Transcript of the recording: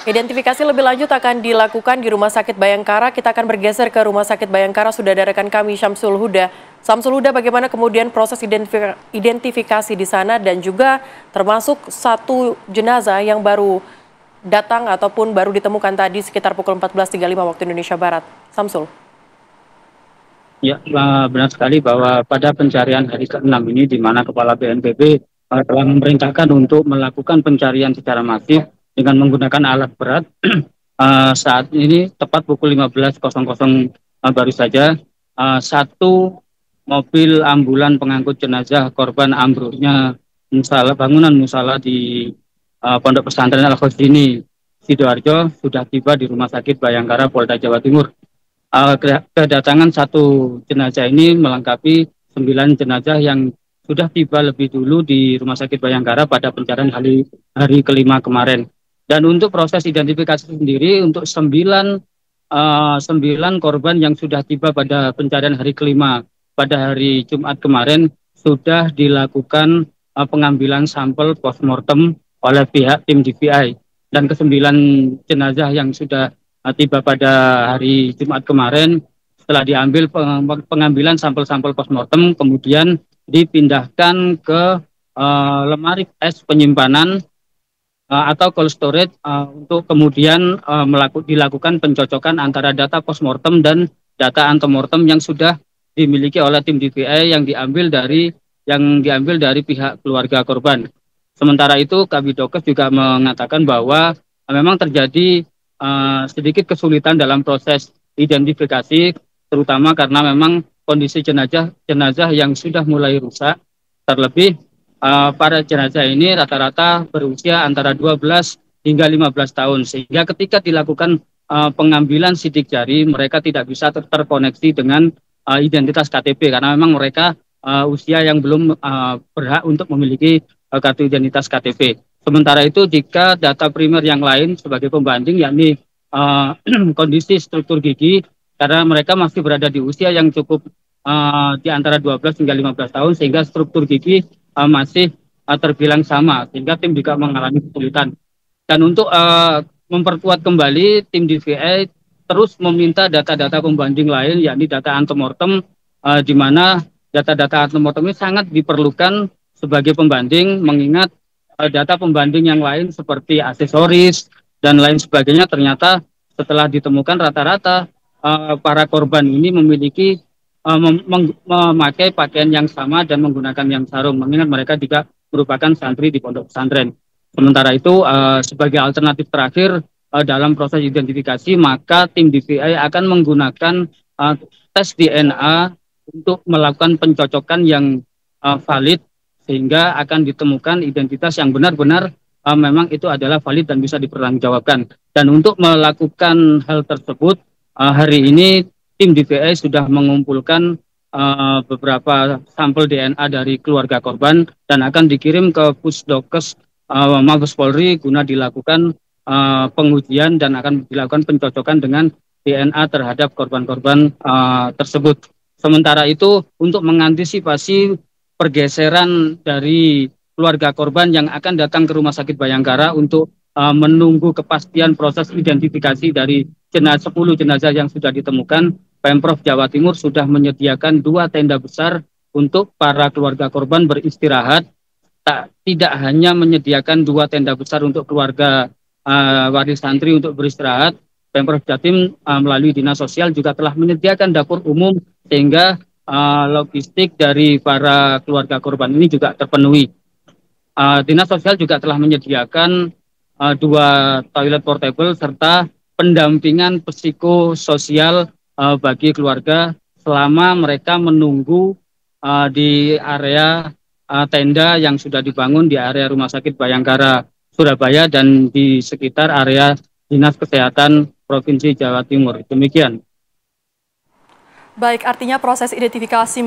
Identifikasi lebih lanjut akan dilakukan di Rumah Sakit Bayangkara. Kita akan bergeser ke Rumah Sakit Bayangkara. Sudah ada rekan kami Syamsul Huda. Syamsul Huda, bagaimana kemudian proses identifikasi di sana dan juga termasuk satu jenazah yang baru datang ataupun baru ditemukan tadi sekitar pukul 14.35 waktu Indonesia Barat. Syamsul. Ya, benar sekali bahwa pada pencarian hari ke-6 ini di mana Kepala BNPB telah memerintahkan untuk melakukan pencarian secara masif dengan menggunakan alat berat. Saat ini tepat pukul 15.00 baru saja satu mobil ambulan pengangkut jenazah korban ambruknya bangunan musala di Pondok Pesantren Al-Khosdini Sidoarjo sudah tiba di Rumah Sakit Bayangkara Polda Jawa Timur. Kedatangan satu jenazah ini melengkapi 9 jenazah yang sudah tiba lebih dulu di Rumah Sakit Bayangkara pada pencarian hari ke-5 kemarin. Dan untuk proses identifikasi sendiri untuk 9 korban yang sudah tiba pada pencarian hari ke-5 pada hari Jumat kemarin sudah dilakukan pengambilan sampel postmortem oleh pihak tim DVI. Dan ke-9 jenazah yang sudah tiba pada hari Jumat kemarin setelah diambil pengambilan sampel-sampel postmortem kemudian dipindahkan ke lemari es penyimpanan atau cold storage untuk kemudian dilakukan pencocokan antara data postmortem dan data antemortem yang sudah dimiliki oleh tim DVI yang diambil dari pihak keluarga korban. Sementara itu Kabidokes juga mengatakan bahwa memang terjadi sedikit kesulitan dalam proses identifikasi, terutama karena memang kondisi jenazah yang sudah mulai rusak. Terlebih para jenazah ini rata-rata berusia antara 12 hingga 15 tahun, sehingga ketika dilakukan pengambilan sidik jari, mereka tidak bisa terkoneksi dengan identitas KTP karena memang mereka usia yang belum berhak untuk memiliki kartu identitas KTP. Sementara itu jika data primer yang lain sebagai pembanding yakni kondisi struktur gigi karena mereka masih berada di usia yang cukup di antara 12 hingga 15 tahun sehingga struktur gigi masih terbilang sama sehingga tim juga mengalami kesulitan. Dan untuk memperkuat kembali tim DVI terus meminta data-data pembanding lain yakni data antemortem di mana data-data antemortem ini sangat diperlukan sebagai pembanding mengingat data pembanding yang lain seperti aksesoris dan lain sebagainya ternyata setelah ditemukan rata-rata para korban ini memiliki memakai pakaian yang sama dan menggunakan yang sarung mengingat mereka juga merupakan santri di pondok pesantren. Sementara itu sebagai alternatif terakhir dalam proses identifikasi maka tim DVI akan menggunakan tes DNA untuk melakukan pencocokan yang valid sehingga akan ditemukan identitas yang benar-benar memang itu adalah valid dan bisa dipertanggungjawabkan. Dan untuk melakukan hal tersebut, hari ini tim DVI sudah mengumpulkan beberapa sampel DNA dari keluarga korban dan akan dikirim ke Pusdokes Mabes Polri guna dilakukan pengujian dan akan dilakukan pencocokan dengan DNA terhadap korban-korban tersebut. Sementara itu untuk mengantisipasi pergeseran dari keluarga korban yang akan datang ke Rumah Sakit Bayangkara untuk menunggu kepastian proses identifikasi dari 10 jenazah yang sudah ditemukan, Pemprov Jawa Timur sudah menyediakan 2 tenda besar untuk para keluarga korban beristirahat. Tidak hanya menyediakan 2 tenda besar untuk keluarga waris santri untuk beristirahat, Pemprov Jatim melalui Dinas Sosial juga telah menyediakan dapur umum sehingga logistik dari para keluarga korban ini juga terpenuhi. Dinas Sosial juga telah menyediakan 2 toilet portable serta pendampingan psikososial bagi keluarga selama mereka menunggu di area tenda yang sudah dibangun di area Rumah Sakit Bayangkara Surabaya dan di sekitar area Dinas Kesehatan Provinsi Jawa Timur. Demikian. Baik, artinya proses identifikasi